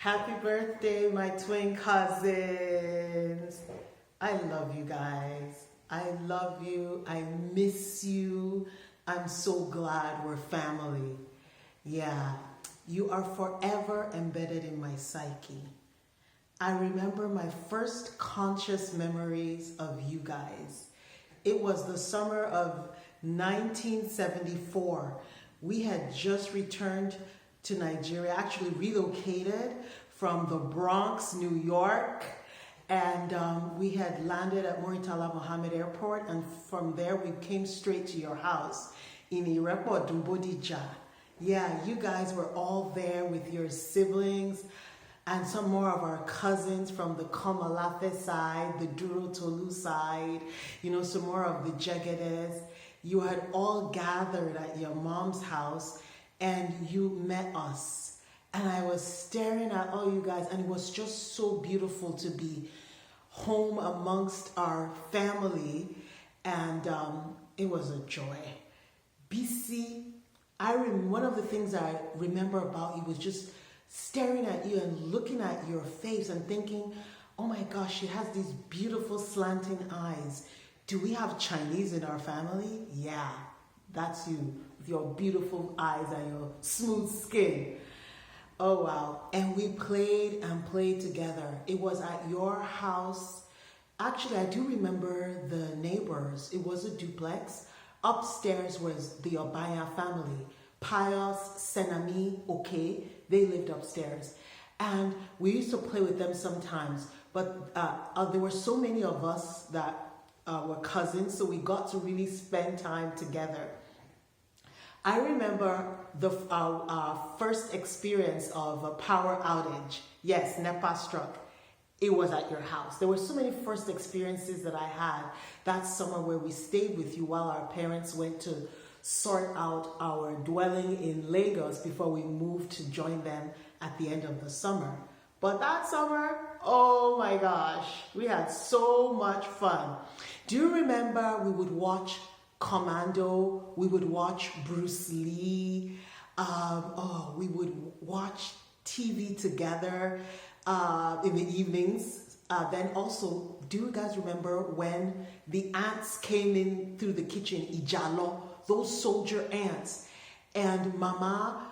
Happy birthday, my twin cousins. I love you guys. I love you. I miss you. I'm so glad we're family. Yeah, you are forever embedded in my psyche. I remember my first conscious memories of you guys. It was the summer of 1974. We had just returned to Nigeria, actually relocated from the Bronx, New York, and we had landed at Muritala Mohammed Airport, and from there we came straight to your house in Irepo Dumbodija. Yeah, you guys were all there with your siblings and some more of our cousins from the Komalafe side, the Duro Tolu side, some more of the Jegedes. You had all gathered at your mom's house and you met us. And I was staring at all you guys, and it was just so beautiful to be home amongst our family, and it was a joy. BC, one of the things I remember about you was just staring at you and looking at your face and thinking, oh my gosh, she has these beautiful slanting eyes. Do we have Chinese in our family? Yeah, that's you with your beautiful eyes and your smooth skin. Oh wow. And we played and played together. It was at your house. Actually, I do remember the neighbors. It was a duplex. Upstairs was the Obaya family. Pius, Senami, Okay, they lived upstairs. And we used to play with them sometimes. But there were so many of us that were cousins, so we got to really spend time together. I remember our first experience of a power outage. Yes, NEPA struck. It was at your house. There were so many first experiences that I had that summer where we stayed with you while our parents went to sort out our dwelling in Lagos before we moved to join them at the end of the summer. But that summer, oh my gosh, we had so much fun. Do you remember we would watch Commando, we would watch Bruce Lee, we would watch TV together in the evenings. Then also, do you guys remember when the ants came in through the kitchen, Ijalo, those soldier ants, and Mama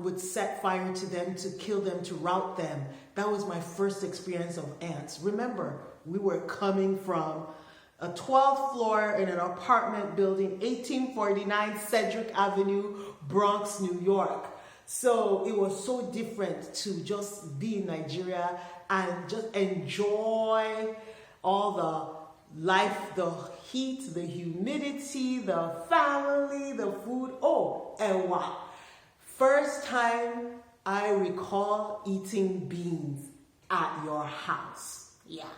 would set fire to them to kill them, to rout them. That was my first experience of ants. Remember, we were coming from a 12th floor in an apartment building, 1849 Cedric Avenue, Bronx, New York. So it was so different to just be in Nigeria and just enjoy all the life, the heat, the humidity, the family, the food. Oh, and wow. First time I recall eating beans at your house. Yeah.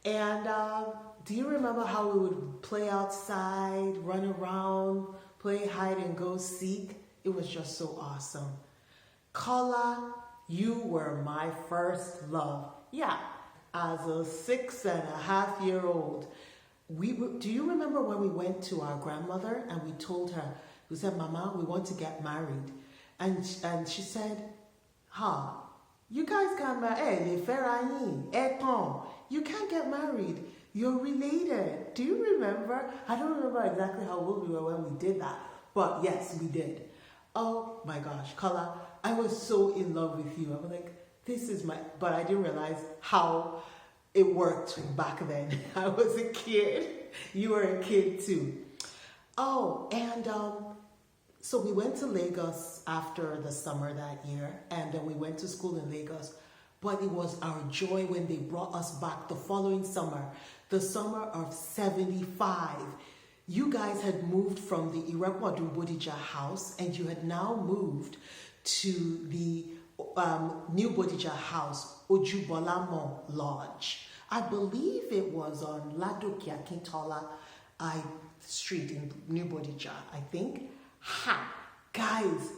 And do you remember how we would play outside, run around, play hide and go seek? It was just so awesome. Kola, you were my first love. Yeah, as a 6.5-year-old. Do you remember when we went to our grandmother and we told her, we said, Mama, we want to get married. And she said, you guys can't marry. You can't get married. You're related. Do you remember? I don't remember exactly how old we were when we did that. But yes, we did. Oh my gosh, Kala, I was so in love with you. I was like, but I didn't realize how it worked back then. I was a kid. You were a kid too. Oh, and so we went to Lagos after the summer that year, and then we went to school in Lagos. But it was our joy when they brought us back the following summer, the summer of 75. You guys had moved from the Irekwadu Bodija house, and you had now moved to the new Bodija house, Ojubolamo Lodge. I believe it was on Ladokia Kintola Street in New Bodija, I think. Guys,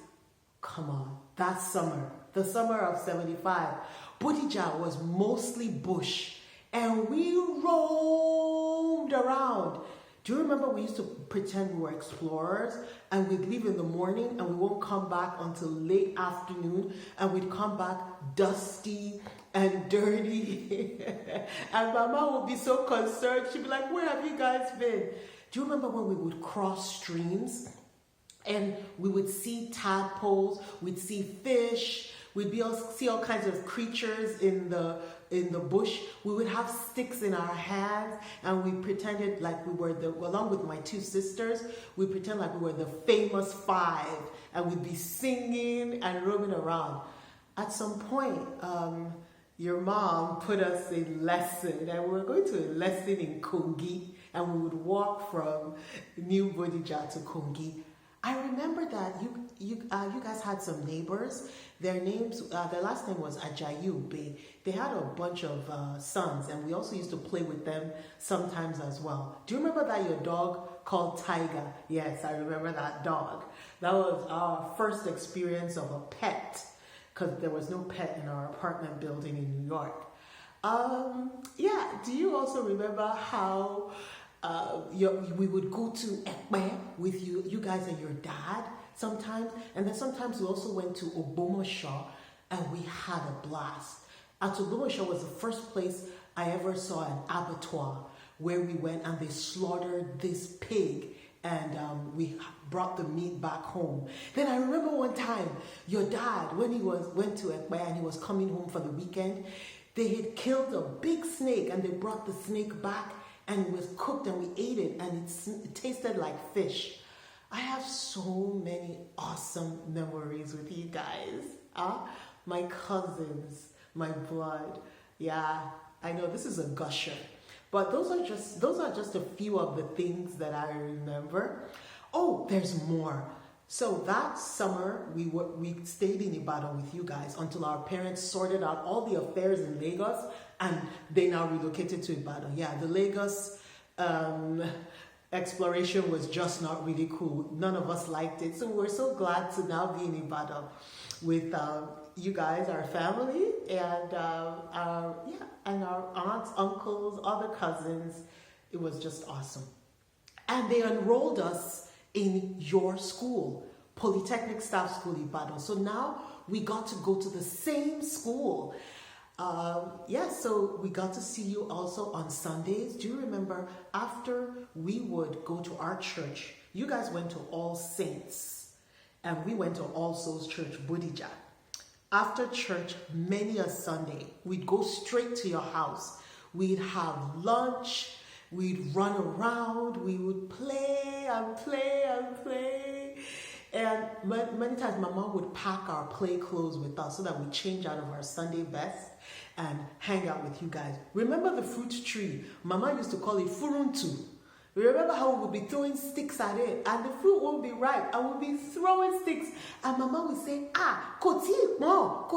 come on, that summer, the summer of 75, Bodija was mostly bush, and we roamed around. Do you remember we used to pretend we were explorers and we'd leave in the morning and we won't come back until late afternoon, and we'd come back dusty and dirty and my mom would be so concerned. She'd be like, where have you guys been? Do you remember when we would cross streams and we would see tadpoles, we'd see fish, see all kinds of creatures in the bush? We would have sticks in our hands and we pretended like we were along with my two sisters, we pretend like we were the famous five, and we'd be singing and roaming around. At some point, your mom put us a lesson, and we were going to a lesson in Kongi, and we would walk from New Bodija to Kongi. I remember that you guys had some neighbors. Their last name was Ajayube. They had a bunch of sons, and we also used to play with them sometimes as well. Do you remember that your dog called Tiger? Yes, I remember that dog. That was our first experience of a pet, because there was no pet in our apartment building in New York. Yeah, do you also remember how we would go to Ekpe with you guys and your dad sometimes? And then sometimes we also went to Ogbomosho and we had a blast. At Ogbomosho was the first place I ever saw an abattoir, where we went and they slaughtered this pig, and we brought the meat back home. Then I remember one time, your dad, when he went to Ekpe and he was coming home for the weekend, they had killed a big snake and they brought the snake back and it was cooked and we ate it, and it tasted like fish. I have so many awesome memories with you guys. My cousins, my blood. Yeah, I know this is a gusher. But those are just a few of the things that I remember. Oh, there's more. So that summer, we stayed in Ibadan with you guys until our parents sorted out all the affairs in Lagos, and they now relocated to Ibadan. Yeah, the Lagos exploration was just not really cool. None of us liked it. So we're so glad to now be in Ibadan with you guys, our family, and our aunts, uncles, other cousins. It was just awesome. And they enrolled us in your school, Polytechnic Staff School Ibadan. So now we got to go to the same school. So we got to see you also on Sundays. Do you remember after we would go to our church, you guys went to All Saints and we went to All Souls Church, Bodija. After church, many a Sunday, we'd go straight to your house. We'd have lunch, we'd run around, we would play and play and play. And many times my mom would pack our play clothes with us so that we change out of our Sunday best and hang out with you guys. Remember the fruit tree? Mama used to call it furuntu. Remember how we would be throwing sticks at it and the fruit won't be ripe and we'll be throwing sticks and Mama would say, koti mo,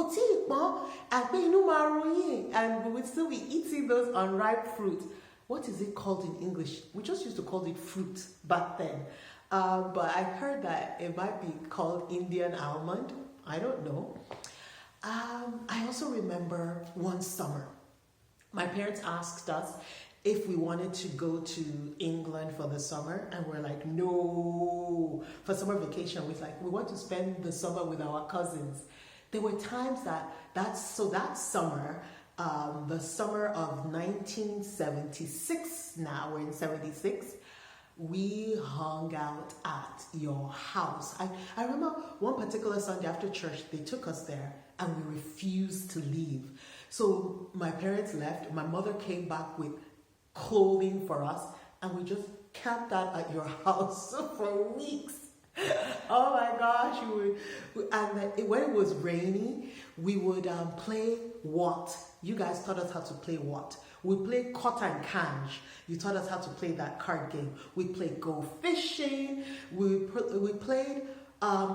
and we would still be eating those unripe fruit. What is it called in English? We just used to call it fruit back then. But I heard that it might be called Indian almond. I don't know. I also remember one summer, my parents asked us if we wanted to go to England for the summer, and we're like, no, for summer vacation. We want to spend the summer with our cousins. There were times that summer, the summer of 1976, now we're in 76, we hung out at your house. I remember one particular Sunday after church, they took us there and we refused to leave. So my parents left, my mother came back with clothing for us, and we just camped out at your house for weeks. Oh my gosh, when it was rainy, we would play what? You guys taught us how to play what? We played Cot and Kanj. You taught us how to play that card game. We played Go Fishing. We played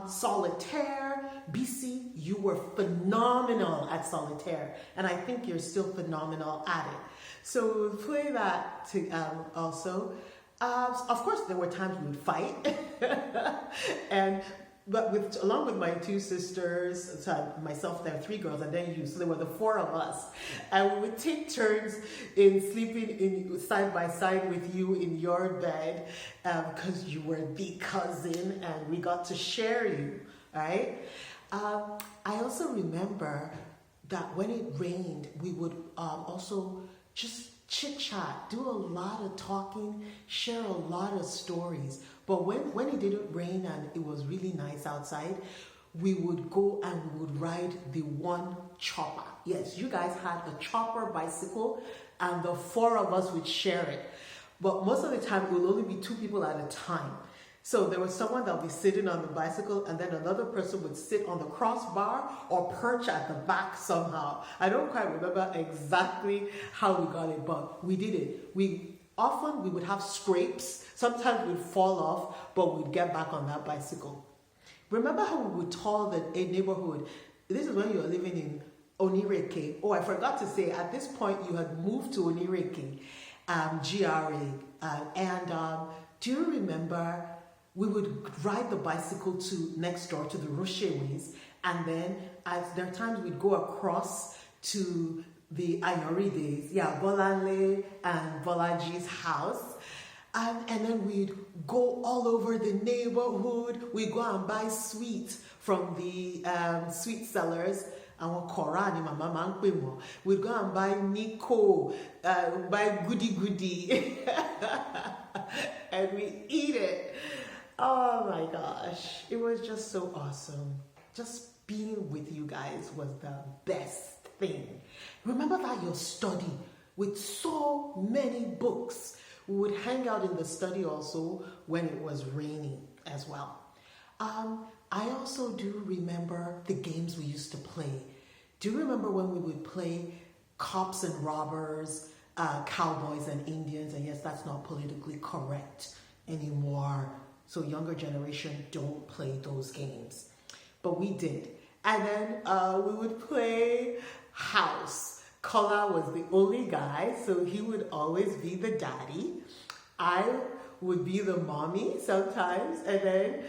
Solitaire. BC, you were phenomenal at Solitaire, and I think you're still phenomenal at it. So we play that also. Of course, there were times we would fight, and but along with my two sisters, so myself, there are three girls, and then you, so there were the four of us, and we would take turns in sleeping in side by side with you in your bed, because you were the cousin, and we got to share you, right? I also remember that when it rained, we would also just chit chat, do a lot of talking, share a lot of stories. But when it didn't rain and it was really nice outside, we would go and we would ride the one chopper. Yes, you guys had a chopper bicycle and the four of us would share it. But most of the time, it would only be two people at a time. So there was someone that would be sitting on the bicycle, and then another person would sit on the crossbar or perch at the back somehow. I don't quite remember exactly how we got it, but we did it. We would have scrapes. Sometimes we'd fall off, but we'd get back on that bicycle. Remember how we would tour a neighborhood? This is when you were living in Onireke. Oh, I forgot to say, at this point you had moved to Onireke, GRA. Do you remember we would ride the bicycle to next door to the Rocheways, and then there are times we'd go across to the Ayorides, Bolanle and Bolaji's house, and then we'd go all over the neighborhood. We'd go and buy sweets from the sweet sellers. We'd go and buy Nico, buy goody, and we eat it. Oh my gosh, it was just so awesome. Just being with you guys was the best thing. Remember that your study with so many books. We would hang out in the study also when it was raining as well. I also do remember the games we used to play. Do you remember when we would play cops and robbers, cowboys and Indians? And yes, that's not politically correct anymore. So younger generation don't play those games. But we did. And then we would play house. Kola was the only guy, so he would always be the daddy. I would be the mommy sometimes, and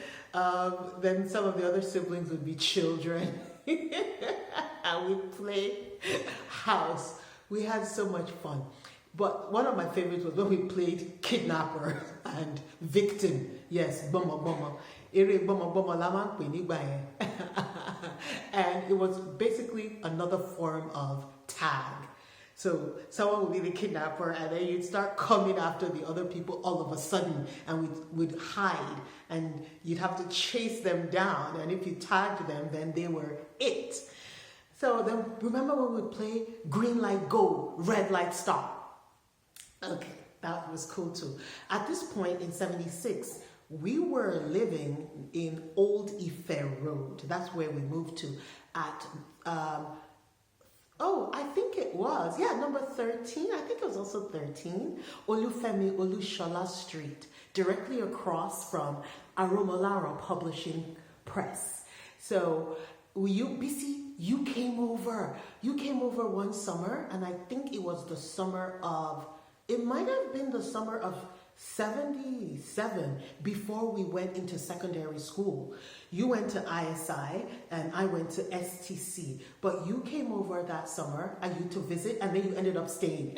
then some of the other siblings would be children. And we'd play house. We had so much fun. But one of my favorites was when we played kidnapper and victim. Yes, boma. Ere boma lama kwe. And it was basically another form of tag. So someone would be the kidnapper, and then you'd start coming after the other people all of a sudden, and we'd hide, and you'd have to chase them down, and if you tagged them, then they were it. So then remember when we'd play green light go, red light stop? Okay, that was cool too. At this point in 76, we were living in Old Ife Road. That's where we moved to at, I think it was, number 13. I think it was also 13. Olufemi Olushola Street, directly across from Aromolara Publishing Press. So you came over. You came over one summer, and I think it was the summer of, it might have been the summer of 77 before we went into secondary school. You went to ISI and I went to STC, but you came over that summer and you to visit, and then you ended up staying.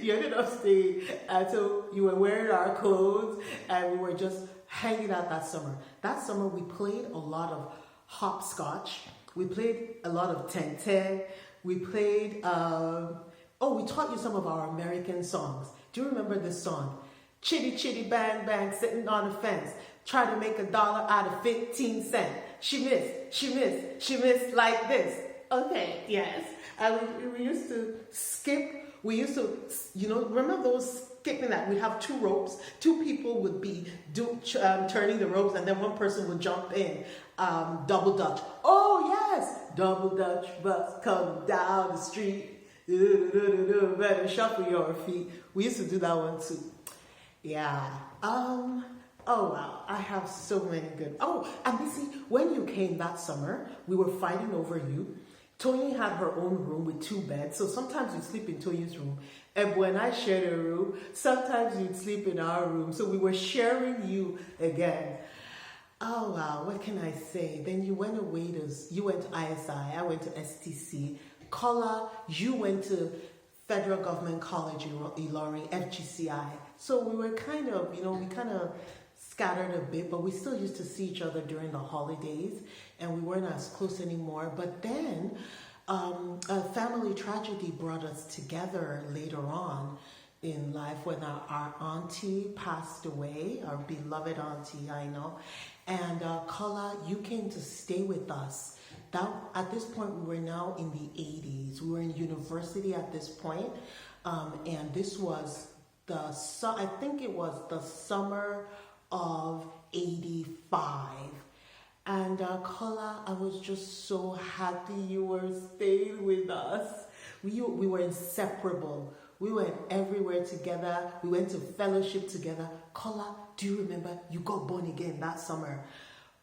You ended up staying, and so you were wearing our clothes and we were just hanging out that summer. That summer we played a lot of hopscotch. We played a lot of tente. We played, we taught you some of our American songs. Do you remember this song? Chitty chitty bang bang, sitting on the fence, try to make $1 out of 15 cents. She missed like this. Okay, yes. And we used to skip. We used to, remember those skipping that? We'd have two ropes. Two people would be turning the ropes, and then one person would jump in. Double dutch. Oh yes, double dutch bus come down the street. Better shuffle your feet. We used to do that one too. Yeah. Oh wow, I have so many good. Oh, and you see, when you came that summer, we were fighting over you. Tony had her own room with 2 beds, so sometimes you'd sleep in Tony's room. And when I shared a room, sometimes you'd sleep in our room. So we were sharing you again. Oh wow, what can I say? Then you went to ISI, I went to STC. Kola, you went to Federal Government College Ilorin, FGCI. So we were kind of, we kind of scattered a bit, but we still used to see each other during the holidays, and we weren't as close anymore. But then a family tragedy brought us together later on in life when our auntie passed away, our beloved auntie, I know. And Kala, you came to stay with us. That at this point we were now in the 80s. We were in university at this point, and this was I think it was the summer of '85. And Kala, I was just so happy you were staying with us. We were inseparable. We went everywhere together. We went to fellowship together. Kala, do you remember you got born again that summer?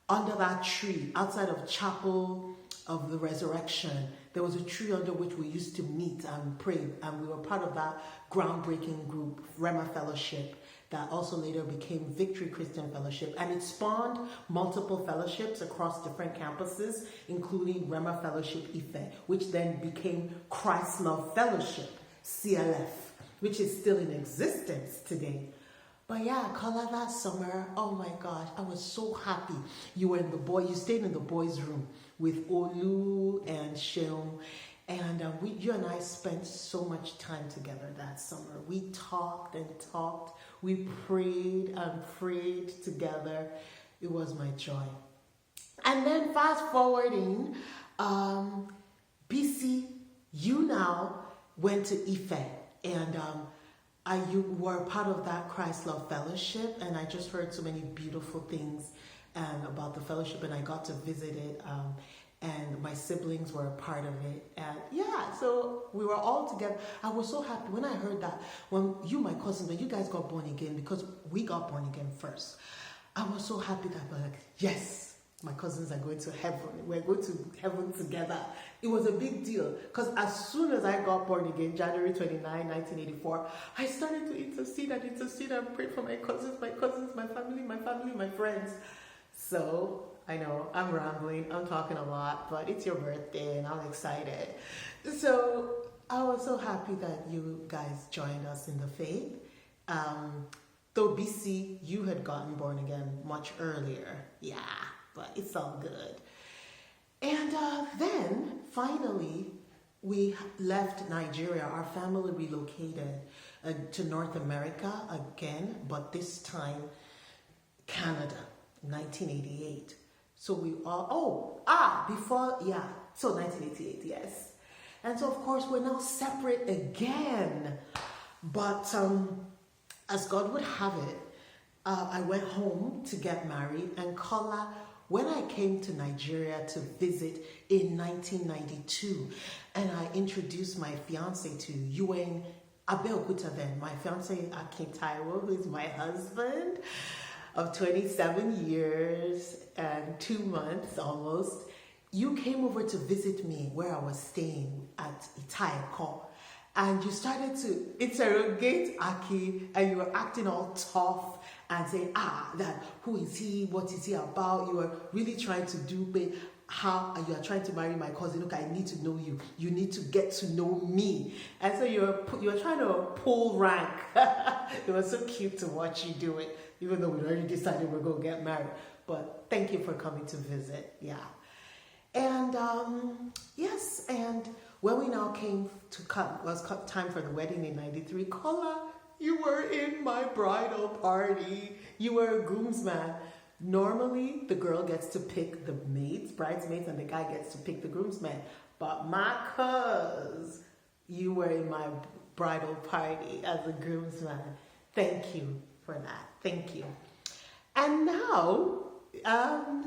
Under that tree, outside of Chapel of the Resurrection, there was a tree under which we used to meet and pray. And we were part of that groundbreaking group, Rema Fellowship, that also later became Victory Christian Fellowship. And it spawned multiple fellowships across different campuses, including Rema Fellowship Ife, which then became Christ Love Fellowship, CLF, which is still in existence today. But yeah, Kala, that summer, oh my gosh, I was so happy. You stayed in the boys' room with Olu and Sheung. And you and I spent so much time together that summer. We talked and talked. We prayed and prayed together. It was my joy. And then fast forwarding, BC, you now went to Ife. And you were part of that Christ Love Fellowship. And I just heard so many beautiful things about the fellowship. And I got to visit it. And my siblings were a part of it. And yeah, so we were all together. I was so happy when I heard that when my cousins, when you guys got born again, because we got born again first. I was so happy that I'm like, yes, my cousins are going to heaven. We're going to heaven together. It was a big deal because as soon as I got born again, January 29, 1984, I started to intercede and pray for my cousins, my family, my friends. So I know I'm rambling, I'm talking a lot, but it's your birthday and I'm excited. So I was so happy that you guys joined us in the faith. Though BC, you had gotten born again much earlier. Yeah, but it's all good. And then finally, we left Nigeria. Our family relocated to North America again, but this time Canada, 1988. So we all, so 1988, yes. And so of course we're now separate again. But as God would have it, I went home to get married, and Kola, when I came to Nigeria to visit in 1992, and I introduced my fiance to you in Abeokuta then, my fiance Akin Taiwo, who is my husband of 27 years and 2 months almost. You came over to visit me where I was staying at Itaiko, and you started to interrogate Aki, and you were acting all tough and saying, that who is he, what is he about? You were really trying to how you are trying to marry my cousin. Look, I need to know you. You need to get to know me. And so you were trying to pull rank. It was so cute to watch you do it, even though we already decided we're going to get married. But thank you for coming to visit. Yeah. And yes, and when we now came to was time for the wedding in 93, Kola, you were in my bridal party. You were a groomsman. Normally, the girl gets to pick the bridesmaids, and the guy gets to pick the groomsmen. But my cuz, you were in my bridal party as a groomsman. Thank you for that. Thank you. And now,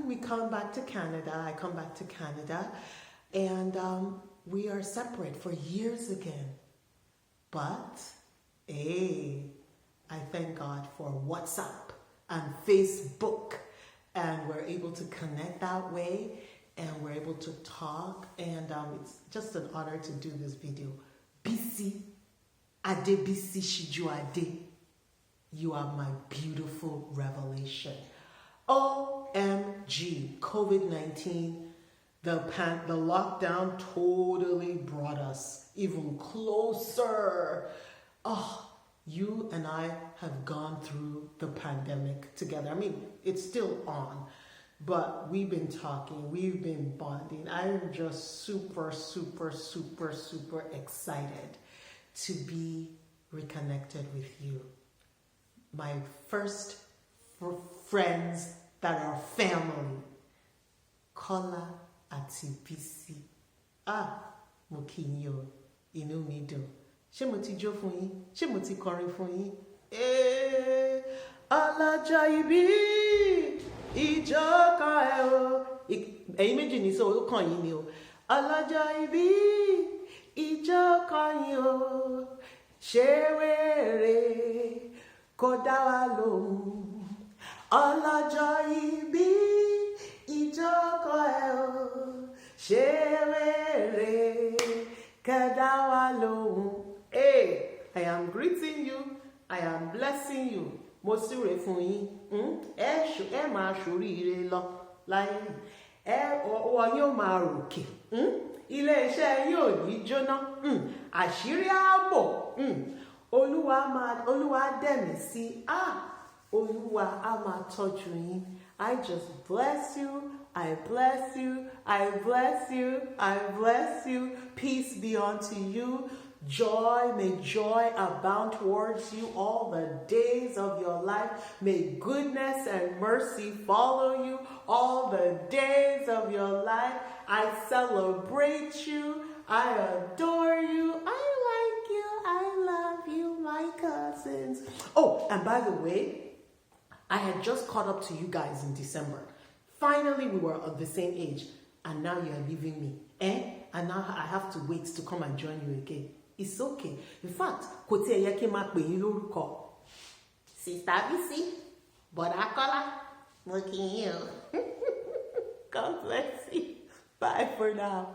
we come back to Canada. I come back to Canada, and we are separate for years again. But, hey, I thank God for WhatsApp and Facebook, and we're able to connect that way, and we're able to talk, and it's just an honor to do this video. BC, Adebisi Shiju Ade, you are my beautiful revelation. Oh OMG, COVID-19, the lockdown totally brought us even closer. Oh, you and I have gone through the pandemic together. I mean, it's still on, but we've been talking, we've been bonding. I'm just super, super, super, super excited to be reconnected with you. My first friends that are family. Kọ́lá àti Bísí. Mo kí yín o, inú mi dùn. Ṣé mo ti jó fún yín? Ṣé mo ti kọrin fún yín? Ọlọ́jọ́ ìbí ìjọkọ̀ ẹ̀ o. Ẹ̀yin méjì ní sọ ó kàn yín ni o. Ọlọ́jọ́ ìbí ìjọkọ̀ yín o. Ṣé wèrè kò dá wa lóhùn? Ọlọ́jọ́ ìbí ìjọkọ̀ ẹ̀ o. Ṣé wèrè kò dá wa lóhùn? Hey, I am greeting you. I am blessing you. Mo súre fún yín. Ẹ máa ṣoríire lọ láyé. Ọwọ́ yín ó máa ròkè. Ilé iṣẹ́ yín ò ní jóná. Àṣírí ààbò. Olúwa dẹ̀mí sí. Olúwa á máa tọ́jú yín. I just bless you. I bless you. I bless you. I bless you. Peace be unto you. Joy, may joy abound towards you all the days of your life. May goodness and mercy follow you all the days of your life. I celebrate you. I adore you. I like you. I love you, my cousins. Oh, and by the way, I had just caught up to you guys in December. Finally, we were of the same age. And now you are leaving me. And now I have to wait to come and join you again. It's okay. In fact, kò tí ẹ yẹ kí n máa pè yín lórúkọ. Sister Bísí, Bọ̀dá Kọ́lá, mo kí yín o. God bless you. Bye for now.